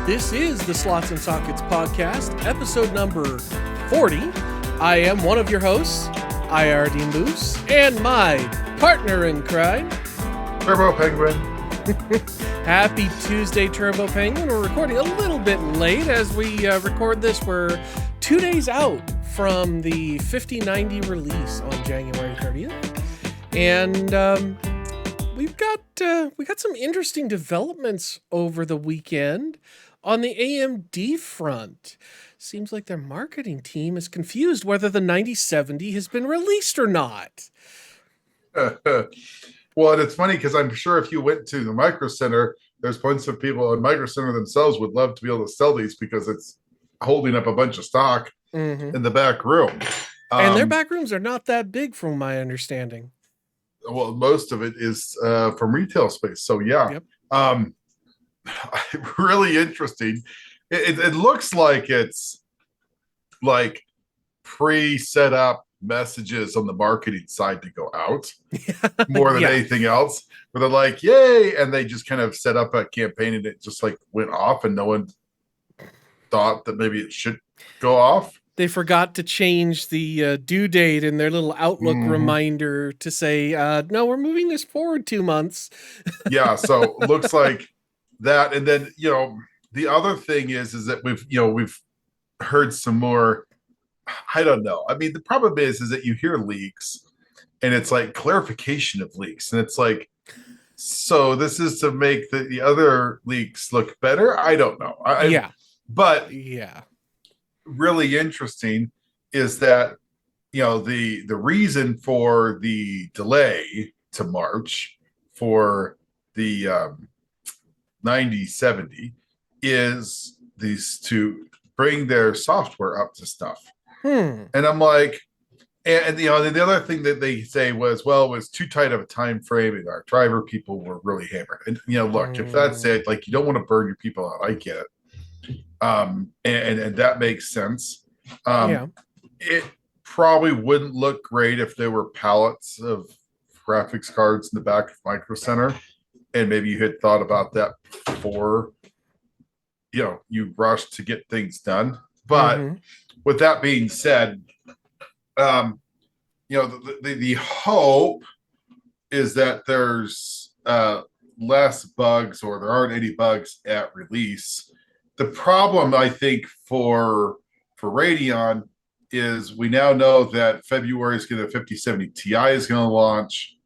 This is the Slots and Sockets podcast, episode number 40. I am one of your hosts, IRD Moose, and my partner in crime, Turbo Penguin. Happy Tuesday, Turbo Penguin. We're recording a little bit late as we record this. We're 2 days out from the 5090 release on January 30th. And we got some interesting developments over the weekend on the AMD front. Seems like their marketing team is confused whether the 9070 has been released or not. Well, and it's funny because I'm sure if you went to the Micro Center, there's bunch of people in Micro Center themselves would love to be able to sell these because it's holding up a bunch of stock in the back room. And their back rooms are not that big from my understanding. Well, most of it is from retail space. So, yeah. Yep. Really interesting. It looks like it's like pre-set up messages on the marketing side to go out more than anything else, where they're like, yay, and they just kind of set up a campaign and it just like went off and no one thought that maybe it should go off. They forgot to change the due date in their little Outlook reminder to say, no, we're moving this forward 2 months. Yeah, so looks like that. And then, the other thing is that we've heard some more. I don't know. I mean, the problem is that you hear leaks and it's like clarification of leaks. And it's like, so this is to make the other leaks look better? I don't know. But really interesting is that, the reason for the delay to March for the 9070 is these to bring their software up to stuff. And I'm like, and the other thing that they say was, well, it was too tight of a time frame and our driver people were really hammered. And look, if that's it, like you don't want to burn your people out, I get it. And that makes sense. It probably wouldn't look great if there were pallets of graphics cards in the back of Micro Center, and maybe you had thought about that before you rushed to get things done. But with that being said, the hope is that there's less bugs or there aren't any bugs at release. The problem, I think, for Radeon is we now know that February is going to 5070 Ti is going to launch.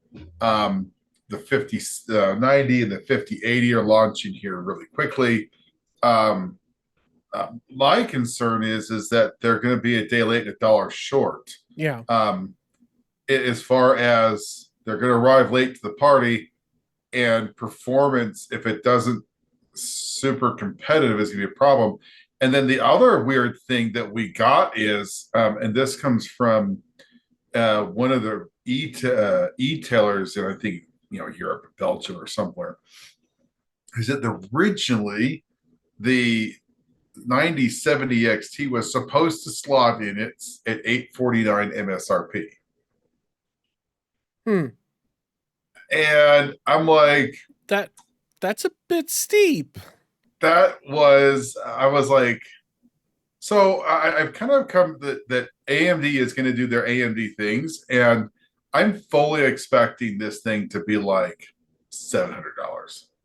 The 5090 and the 5080 are launching here really quickly. My concern is that they're going to be a day late and $1 short. Yeah. As far as they're going to arrive late to the party, and performance, if it doesn't super competitive, is going to be a problem. And then the other weird thing that we got is, and this comes from one of the e-tailers in I think Europe, Belgium, or somewhere, is that originally the 9070 XT was supposed to slot in at $849 MSRP. And I'm like, that's a bit steep. I was like, so I've kind of come that AMD is going to do their AMD things, and I'm fully expecting this thing to be like $700,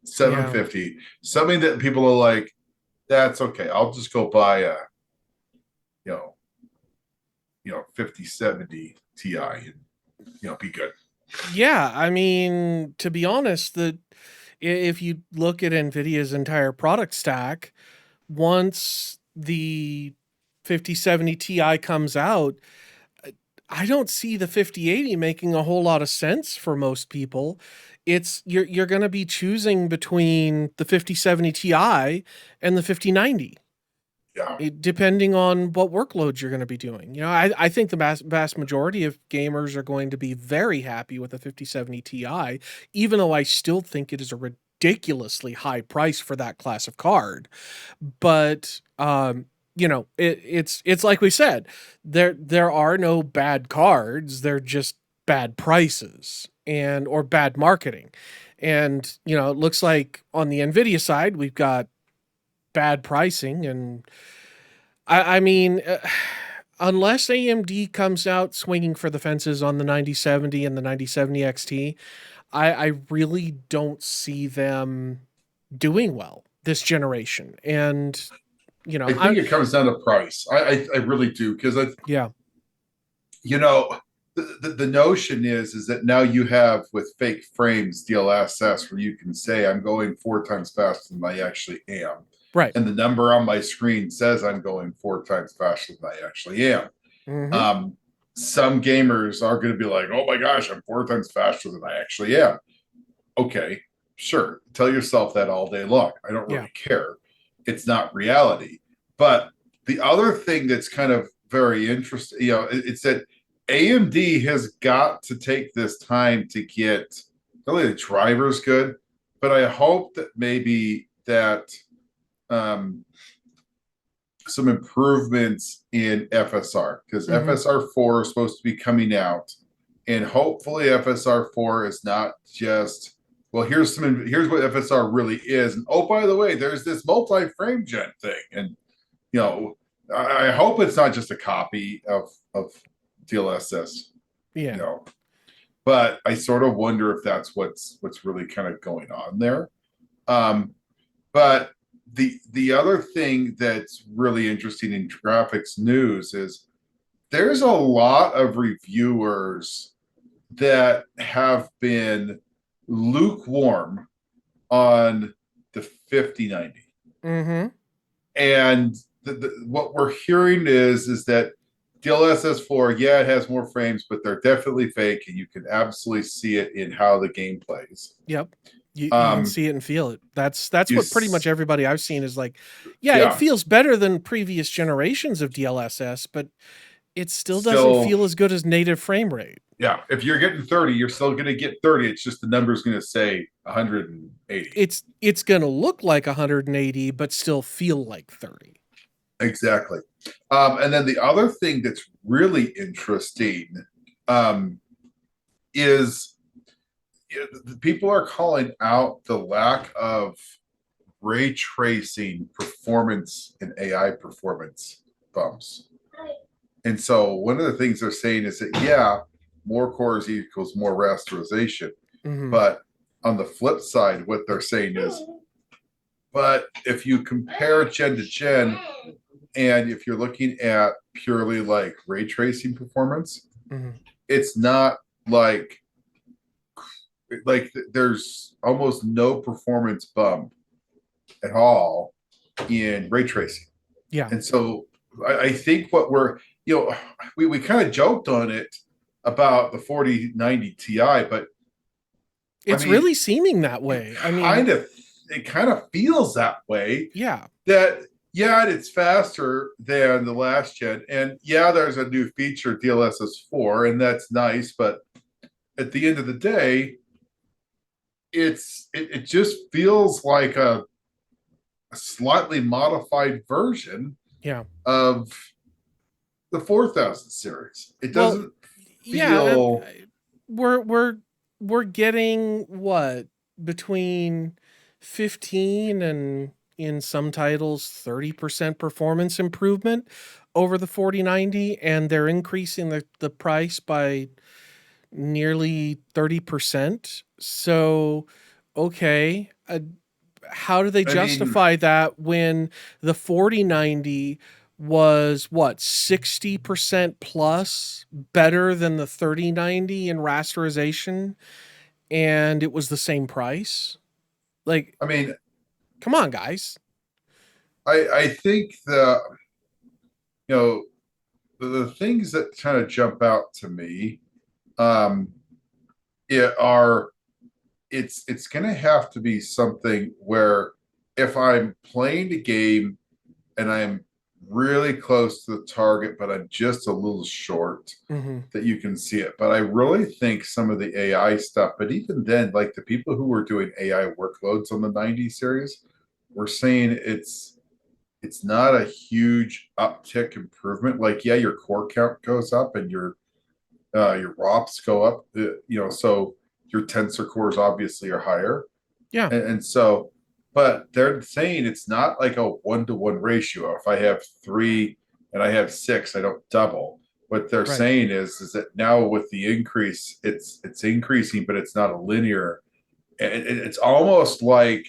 $750, something that people are like, that's okay. I'll just go buy a, 5070 Ti and, be good. Yeah. I mean, to be honest, if you look at NVIDIA's entire product stack, once the 5070 Ti comes out, I don't see the 5080 making a whole lot of sense for most people. You're going to be choosing between the 5070 Ti and the 5090. Yeah. Depending on what workloads you're going to be doing. I think the vast majority of gamers are going to be very happy with the 5070 Ti, even though I still think it is a ridiculously high price for that class of card. But it's like we said, there are no bad cards. They're just bad prices or bad marketing. And, it looks like on the Nvidia side, we've got bad pricing. And I mean, unless AMD comes out swinging for the fences on the 9070 and the 9070 XT, I really don't see them doing well this generation. And I think it comes down to price. I really do, because yeah, you know, the notion is that now you have, with fake frames, DLSS, where you can say I'm going 4 times faster than I actually am, right. and the number on my screen says I'm going 4 times faster than I actually am. Mm-hmm. Some gamers are going to be like, "Oh my gosh, I'm 4 times faster than I actually am." Okay, sure, tell yourself that all day long. I don't Yeah. really care. It's not reality. But the other thing that's kind of very interesting, it's that AMD has got to take this time to get not only the drivers good, but I hope that maybe that um, some improvements in FSR, because Mm-hmm. FSR 4 is supposed to be coming out, and hopefully FSR 4 is not just, well, here's what FSR really is, and oh, by the way, there's this multi-frame gen thing, and you know I hope it's not just a copy of DLSS, you Yeah. know but I sort of wonder if that's what's really kind of going on there. But the other thing that's really interesting in graphics news is there's a lot of reviewers that have been lukewarm on the 5090. Mm-hmm. And what we're hearing is that DLSS 4, yeah, it has more frames, but they're definitely fake, and you can absolutely see it in how the game plays. Yep. You can Um, see it and feel it. That's you, what pretty much everybody I've seen is like, yeah, it yeah, feels better than previous generations of DLSS, but it still doesn't still, feel as good as native frame rate. yeah. If you're getting 30, you're still going to get 30. It's just the number's going to say 180. It's going to look like 180 but still feel like 30. Exactly. And then the other thing that's really interesting um, is, people are calling out the lack of ray tracing performance and AI performance bumps. And so one of the things they're saying is that, yeah, more cores equals more rasterization. Mm-hmm. But on the flip side, what they're saying is, but if you compare gen to gen, and if you're looking at purely like ray tracing performance, Mm-hmm. it's not like there's almost no performance bump at all in ray tracing. Yeah. And so I think what we kind of joked on it about the 4090 Ti, but I It's mean, really seeming that way. I mean, it kind of feels that way, yeah. that yeah, it's faster than the last gen. And yeah, there's a new feature, DLSS 4, and that's nice, but at the end of the day, it just feels like a slightly modified version Yeah. of the 4000 series. It Well, doesn't yeah, feel. we're we're we're getting what between 15 and in some titles 30% performance improvement over the 4090, and they're increasing the price by nearly 30%. So, okay, how do they I mean, justify that when the 4090 was what 60% plus better than the 3090 in rasterization, and it was the same price? Like, I mean, come on, guys. I think you know the things that kind of jump out to me, um, it are it's going to have to be something where, if I'm playing a game and I'm really close to the target, but I'm just a little short, Hmm. that you can see it. But I really think some of the AI stuff, but even then, like the people who were doing AI workloads on the 90 series were saying it's not a huge uptick improvement. Like, yeah, your core count goes up and your ROPS go up, so your tensor cores obviously are higher. Yeah. And so but they're saying it's not like a 1-to-1 ratio. If I have three and I have six, I don't double. What they're Right. saying is that now with the increase, it's increasing, but it's not a linear. It's almost like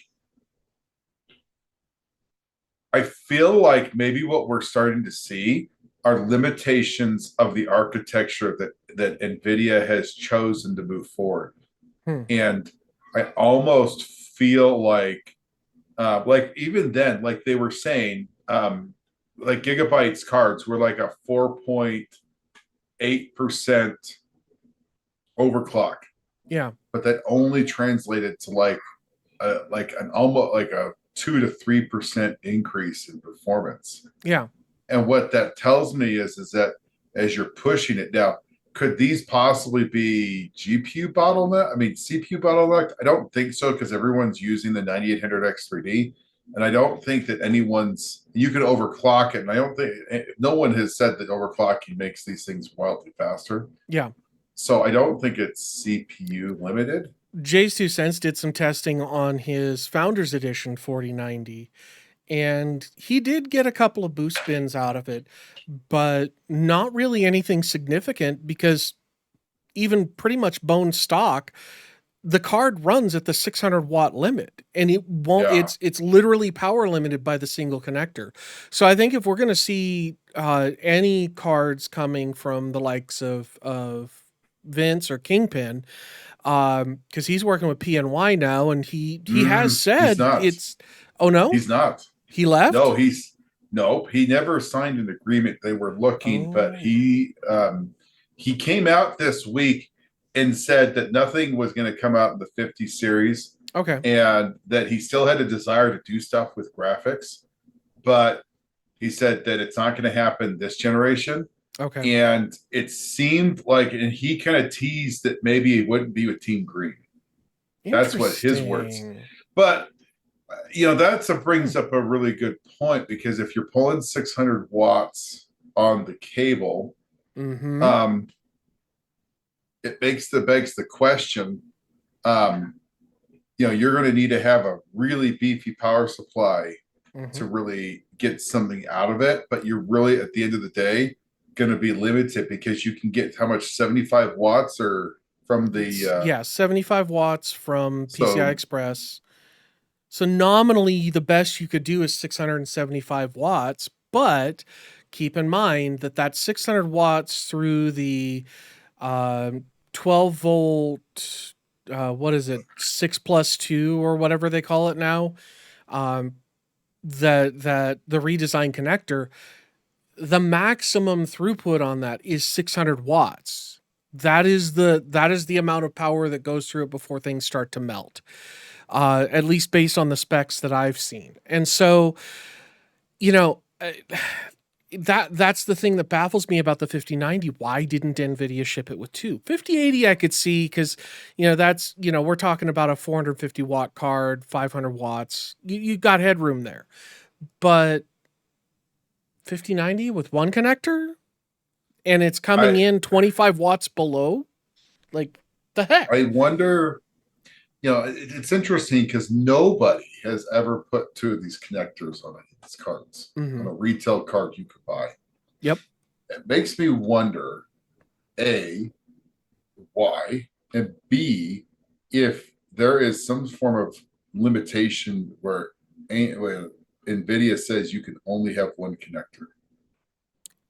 I feel like maybe what we're starting to see are limitations of the architecture that Nvidia has chosen to move forward. Hmm. And I almost feel like even then, like they were saying, like Gigabyte's cards were like a 4.8% overclock, Yeah. but that only translated to like an almost like a 2 to 3% increase in performance. Yeah. And what that tells me is that as you're pushing it now, could these possibly be GPU bottleneck? I mean, CPU bottleneck? I don't think so because everyone's using the 9800X 3D. And I don't think that you can overclock it. And I don't think no one has said that overclocking makes these things wildly faster. Yeah. So I don't think it's CPU limited. Jay's Two Cents did some testing on his Founders Edition 4090, and he did get a couple of boost bins out of it, but not really anything significant because even pretty much bone stock, the card runs at the 600-watt limit, and it won't. Yeah. It's literally power limited by the single connector. So I think if we're going to see any cards coming from the likes of Vince or Kingpin, because he's working with PNY now, and he has He's said not. it's. Oh no, He's not. he left. No, he never signed an agreement. They were looking, but Oh, he came out this week and said that nothing was going to come out in the 50 series okay, and that he still had a desire to do stuff with graphics, but he said that it's not going to happen this generation. okay, And it seemed like, and he kind of teased that maybe it wouldn't be with Team Green. That's what his words. interesting. But that brings up a really good point because if you're pulling 600 watts on the cable, Mm-hmm. um, it begs the question. Um, you're going to need to have a really beefy power supply Mm-hmm. to really get something out of it, but you're really at the end of the day going to be limited because you can get how much 75 watts or from It's the yeah, 75 watts from PCI so Express. So nominally, the best you could do is 675 watts, but keep in mind that that's 600 watts through the 12 volt, what is it, 6+2 or whatever they call it now, um, that the redesigned connector, the maximum throughput on that is 600 watts. That is the amount of power that goes through it before things start to melt, at least based on the specs that I've seen. And so, you know, that's the thing that baffles me about the 5090. Why didn't Nvidia ship it with two? 5080 I could see because, that's, we're talking about a 450 watt card, 500 watts. You got headroom there. But 5090 with one connector and it's coming I in 25 watts below, like the I heck. wonder. It's interesting because nobody has ever put two of these connectors on these cards on Mm-hmm. a retail card you could buy. Yep. It makes me wonder, A, why, and B, if there is some form of limitation where NVIDIA says you can only have one connector.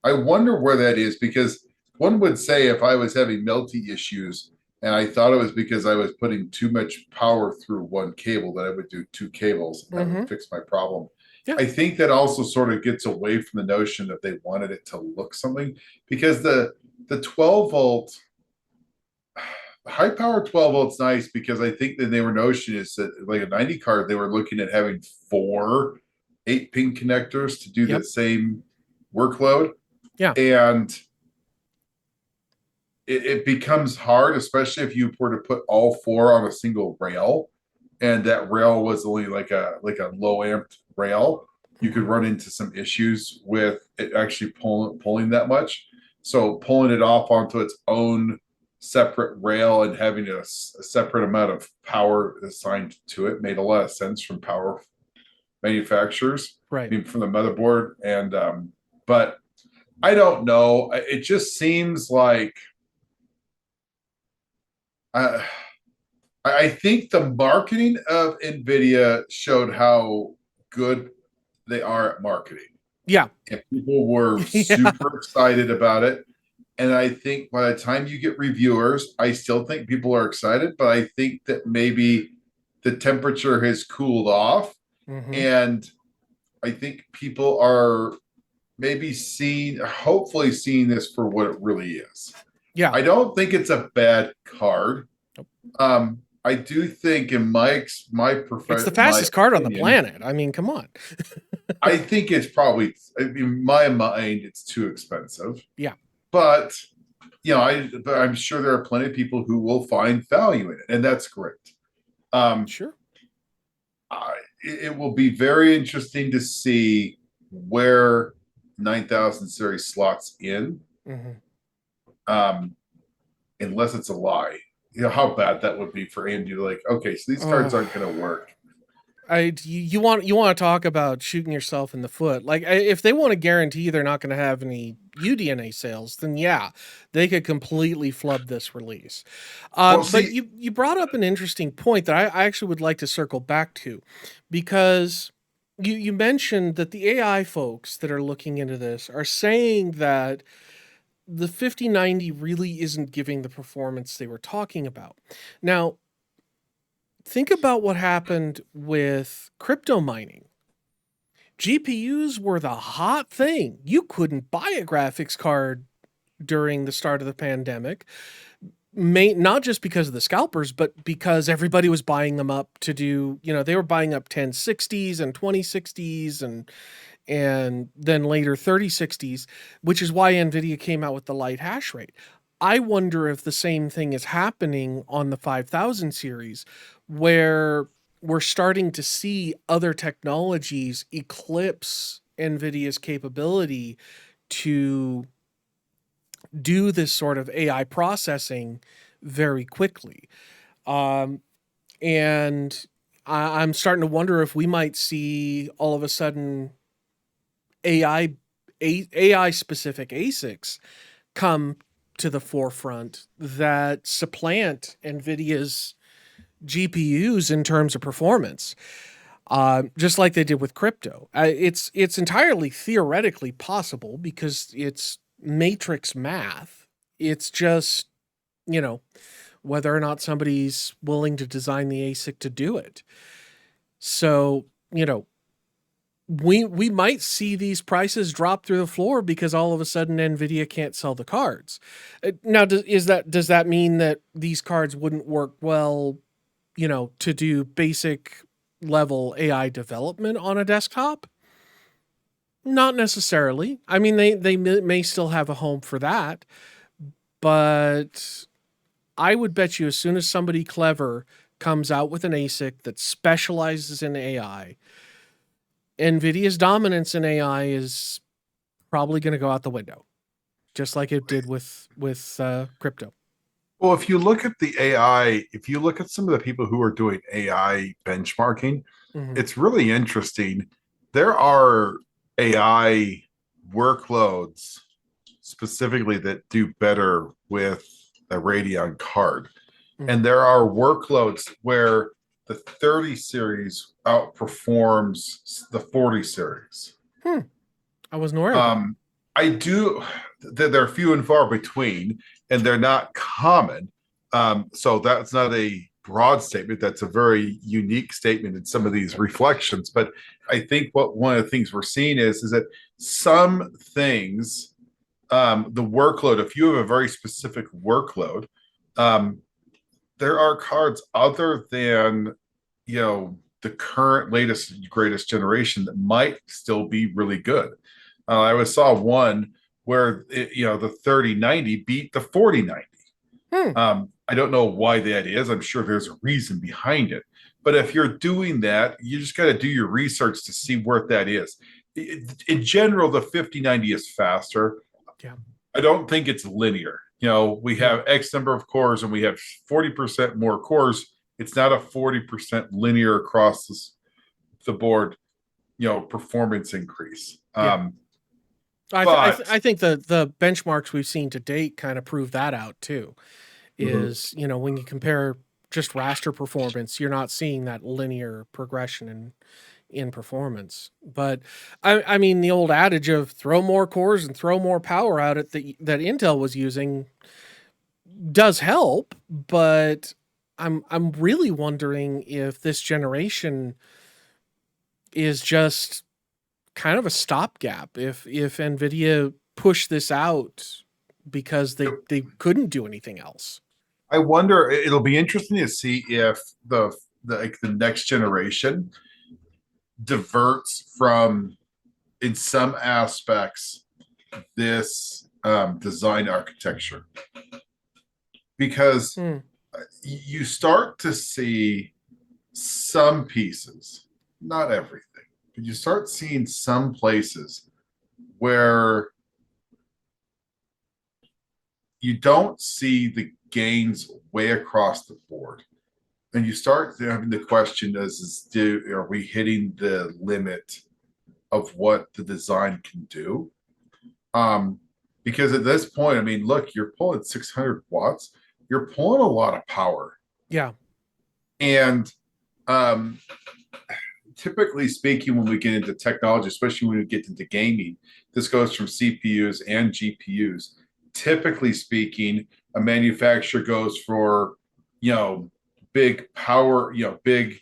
I wonder where that is because one would say if I was having melty issues and I thought it was because I was putting too much power through one cable that I would do two cables and that Mm-hmm. would fix my problem. Yeah. I think that also sort of gets away from the notion that they wanted it to look something because the 12 volt high power 12 volts nice because I think the they were notion is that like a 90 card they were looking at having four 8-pin connectors to do the Yep. same workload. Yeah. And it becomes hard, especially if you were to put all four on a single rail, and that rail was only like a low amped rail. You could run into some issues with it actually pulling that much. So pulling it off onto its own separate rail and having a separate amount of power assigned to it made a lot of sense from power manufacturers, I Right. mean, from the motherboard. And but I don't know. It just seems like uh, I think the marketing of Nvidia showed how good they are at marketing. Yeah. And people were Yeah. super excited about it. And I think by the time you get reviewers, I still think people are excited, but I think that maybe the temperature has cooled off. Hmm. And I think people are maybe hopefully seeing this for what it really is. Yeah. I don't think it's a bad card. I do think, in It's the my fastest card on the opinion, planet. I mean, come on. I think it's probably, in my mind, it's too expensive. Yeah. But but I'm sure there are plenty of people who will find value in it, and that's great. Um, Sure. it will be very interesting to see where 9000 series slots in, Hmm. um, unless it's a lie. How bad that would be for AMD to, like, okay, so these cards aren't going to work. You want to talk about shooting yourself in the foot? Like, if they want to guarantee they're not going to have any UDNA sales, then yeah, they could completely flub this release. Well, But see, you brought up an interesting point that I actually would like to circle back to, because you mentioned that the AI folks that are looking into this are saying that the 5090 really isn't giving the performance they were talking about. Now, think about what happened with crypto mining. GPUs were the hot thing. You couldn't buy a graphics card during the start of the pandemic, not just because of the scalpers, but because everybody was buying them up to do, they were buying up 1060s and 2060s and then later 3060s, which is why Nvidia came out with the light hash rate. I wonder if the same thing is happening on the 5000 series, where we're starting to see other technologies eclipse Nvidia's capability to do this sort of AI processing very quickly. Um, and I'm starting to wonder if we might see all of a sudden AI AI specific ASICs come to the forefront that supplant NVIDIA's GPUs in terms of performance, just like they did with crypto. It's entirely theoretically possible because it's matrix math. It's just, you know whether or not somebody's willing to design the ASIC to do it. So, we might see these prices drop through the floor because all of a sudden Nvidia can't sell the cards. Now, does that mean that these cards wouldn't work well, to do basic level AI development on a desktop? Not necessarily. I mean, they may still have a home for that, but I would bet you as soon as somebody clever comes out with an ASIC that specializes in AI, Nvidia's dominance in AI is probably going to go out the window, just like it did with crypto. well, if you look at the AI, if you look at some of the people who are doing AI benchmarking, Hmm. it's really interesting. There are AI workloads specifically that do better with a Radeon card. And Hmm. there are workloads where the 30 series outperforms the 40 series. Hmm. I wasn't aware of that. Um, I do, they're few and far between, and they're not common. So that's not a broad statement. That's a very unique statement in some of these reflections. But I think one of the things we're seeing is that some things, the workload, if you have a very specific workload, um, there are cards other than, the current latest greatest generation that might still be really good. I always saw one where the 3090 beat the 4090. Hmm. I don't know why that is. I'm sure there's a reason behind it. But if you're doing that, you just got to do your research to see where that is. In general, the 5090 is faster. Yeah. I don't think it's linear. we Yeah. have X number of cores and we have 40% more cores. It's not a 40% linear across the board, performance increase. Yeah. But I think the benchmarks we've seen to date kind of prove that out too. Mhm. Is, when you compare just raster performance, you're not seeing that linear progression in performance. But I mean, the old adage of throw more cores and throw more power out at that Intel was using does help, but I'm really wondering if this generation is just kind of a stopgap. If Nvidia pushed this out because they couldn't do anything else. I wonder, it'll be interesting to see if the next generation diverts from, in some aspects, this design architecture, because Hmm. you start to see some pieces, not everything, but you start seeing some places where you don't see the gains way across the board. And you start having the question are we hitting the limit of what the design can do? Um, because at this point, I mean, look, you're pulling 600 watts, you're pulling a lot of power. Yeah. And um, typically speaking, when we get into technology, especially when we get into gaming, this goes from CPUs and GPUs. Typically speaking, a manufacturer goes for, big power, big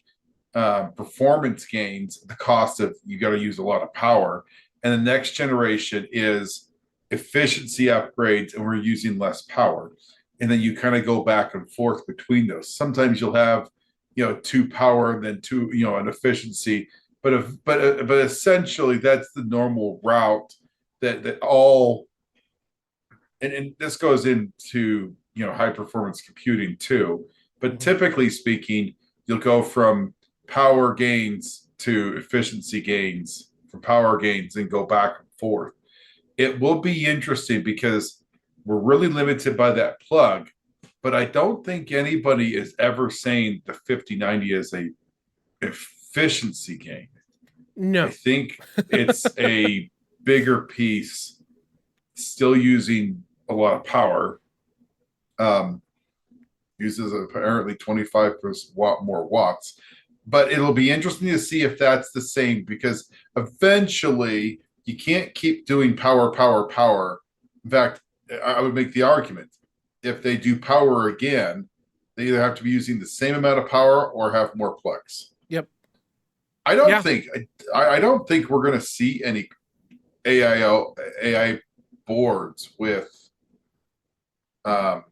performance gains, the cost of you got to use a lot of power. And the next generation is efficiency upgrades, and we're using less power. And then you kind of go back and forth between those. Sometimes you'll have, two power and then two, an efficiency. But essentially, that's the normal route that all, and this goes into high performance computing too. But Mhm. typically speaking, you'll go from power gains to efficiency gains, from power gains, and go back and forth. It will be interesting because we're really limited by that plug, but I don't think anybody is ever saying the 5090 is a efficiency gain. I No. think it's a bigger piece, still using a lot of power. Um, Uses apparently 25% more watts. But it'll be interesting to see if that's the same, because eventually you can't keep doing power, power, power. In fact, I would make the argument, if they do power again, they either have to be using the same amount of power or have more plex. Yep. I don't Yeah. think I don't think we're going to see any AI boards um,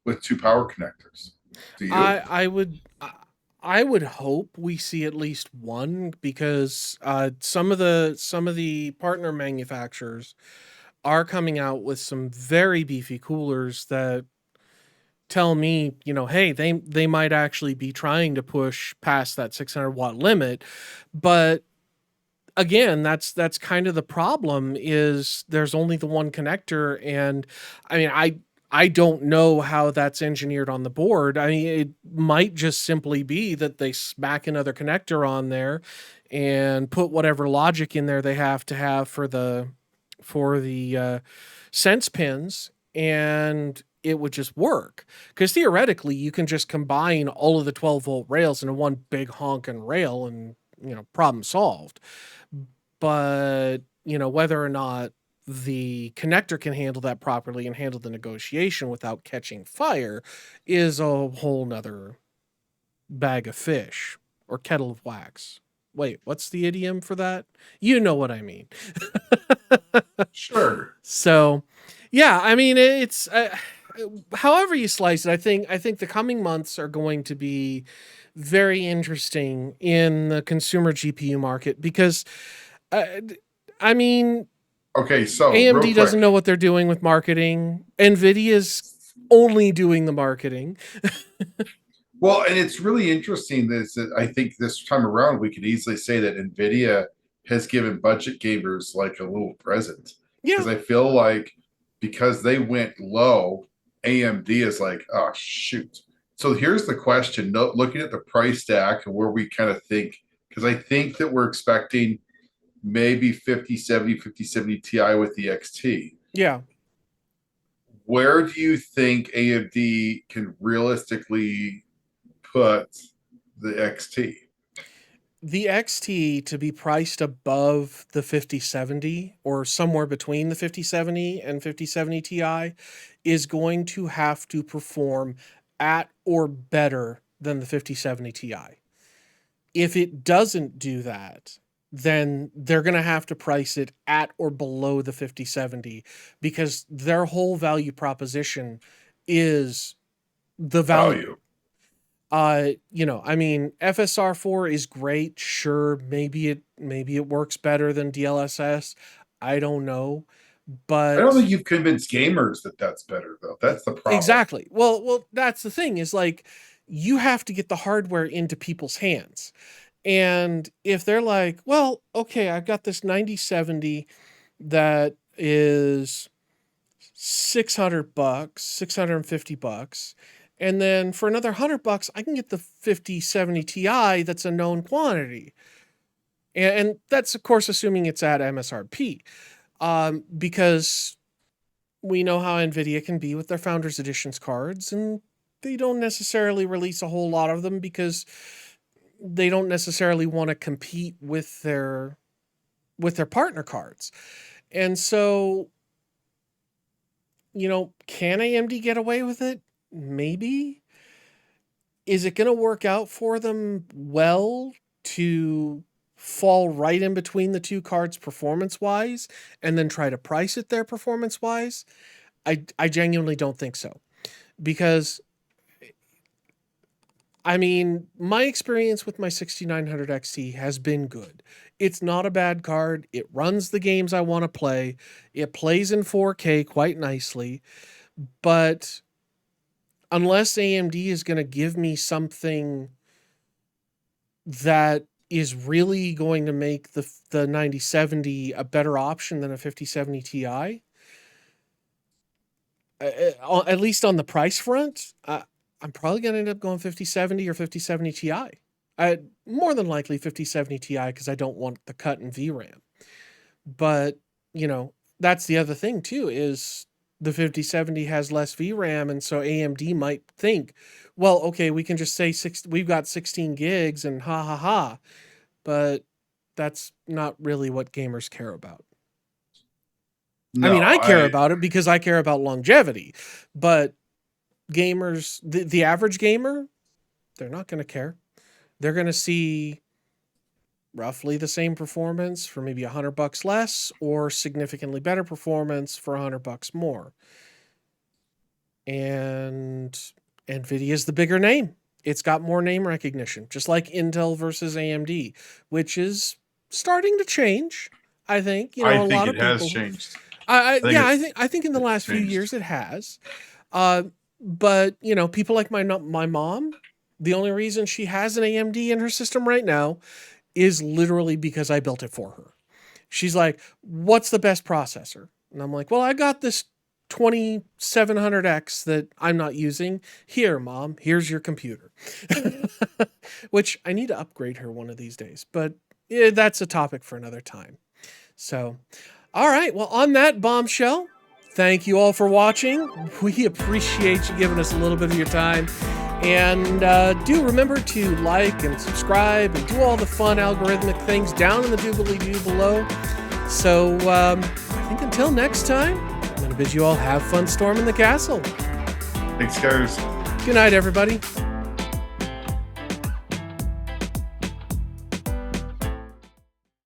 with two power connectors. Do you? I would hope we see at least one, because some of the partner manufacturers are coming out with some very beefy coolers that tell me, hey, they might actually be trying to push past that 600-watt limit. But again, that's kind of the problem, is there's only the one connector. And I mean, I don't know how that's engineered on the board. I mean, it might just simply be that they smack another connector on there and put whatever logic in there they have to have for the sense pins, and it would just work. Because theoretically, you can just combine all of the 12-volt rails into one big honking rail, and problem solved. But whether or not the connector can handle that properly and handle the negotiation without catching fire is a whole nother bag of fish, or kettle of wax. Wait, what's the idiom for that? You know what I mean. Sure. So, yeah, I mean, it's however you slice it. I think the coming months are going to be very interesting in the consumer GPU market, because uh, I mean, Okay, so real AMD quick. doesn't know what they're doing with marketing. Nvidia's only doing the marketing. Well, and it's really interesting that I think this time around we could easily say that Nvidia has given budget gamers like a little present, Yeah. because I feel like because they went low, AMD is like, oh, shoot. So here's the question, looking at the price stack and where we kind of think, because I think that we're expecting maybe 5070 Ti with the XT. Yeah. Where do you think AMD can realistically put the XT? The XT to be priced above the 5070 or somewhere between the 5070 and 5070 Ti is going to have to perform at or better than the 5070 Ti. If it doesn't do that, then they're going to have to price it at or below the 5070 because their whole value proposition is the value. I mean, FSR4 is great. Sure, maybe it works better than DLSS. I don't know, but I don't think you've convinced gamers that that's better, though. That's the problem. Exactly. Well, that's the thing is like you have to get the hardware into people's hands. And if they're like, well, okay, I've got this 9070 that is $600, $650. And then for another $100, I can get the 5070 Ti that's a known quantity. And that's, of course, assuming it's at MSRP. Because we know how Nvidia can be with their Founders Editions cards, and they don't necessarily release a whole lot of them because they don't necessarily want to compete with their partner cards. And so, can AMD get away with it? Maybe. Is it going to work out for them well to fall right in between the two cards performance-wise and then try to price it there performance-wise? I genuinely don't think so. Because, I mean, my experience with my 6900 XT has been good. It's not a bad card. It runs the games I want to play. It plays in 4K quite nicely. But unless AMD is going to give me something that is really going to make the 9070 a better option than a 5070 Ti, at least on the price front, I'm probably going to end up going 5070 or 5070 Ti. More than likely 5070 Ti because I don't want the cut in VRAM. But, that's the other thing too is the 5070 has less VRAM, and so AMD might think, well, okay, we can just say we've got 16 gigs and ha ha ha, but that's not really what gamers care about. No, I mean, I care about it because I care about longevity, but gamers, the average gamer, they're not going to care. They're going to see roughly the same performance for maybe $100 less or significantly better performance for $100 more. And Nvidia is the bigger name. It's got more name recognition, just like Intel versus AMD, which is starting to change. I think, a lot of people has changed. I think in the last few years it has. But people like my mom, the only reason she has an AMD in her system right now is literally because I built it for her. She's like, what's the best processor? And I'm like, well, I got this 2700X that I'm not using. Here, Mom, here's your computer. Which I need to upgrade her one of these days. But that's a topic for another time. So, all right. Well, on that bombshell, thank you all for watching. We appreciate you giving us a little bit of your time. And do remember to like and subscribe and do all the fun algorithmic things down in the doobly-doo below. So I think until next time, I'm going to bid you all have fun storming the castle. Thanks, guys. Good night, everybody.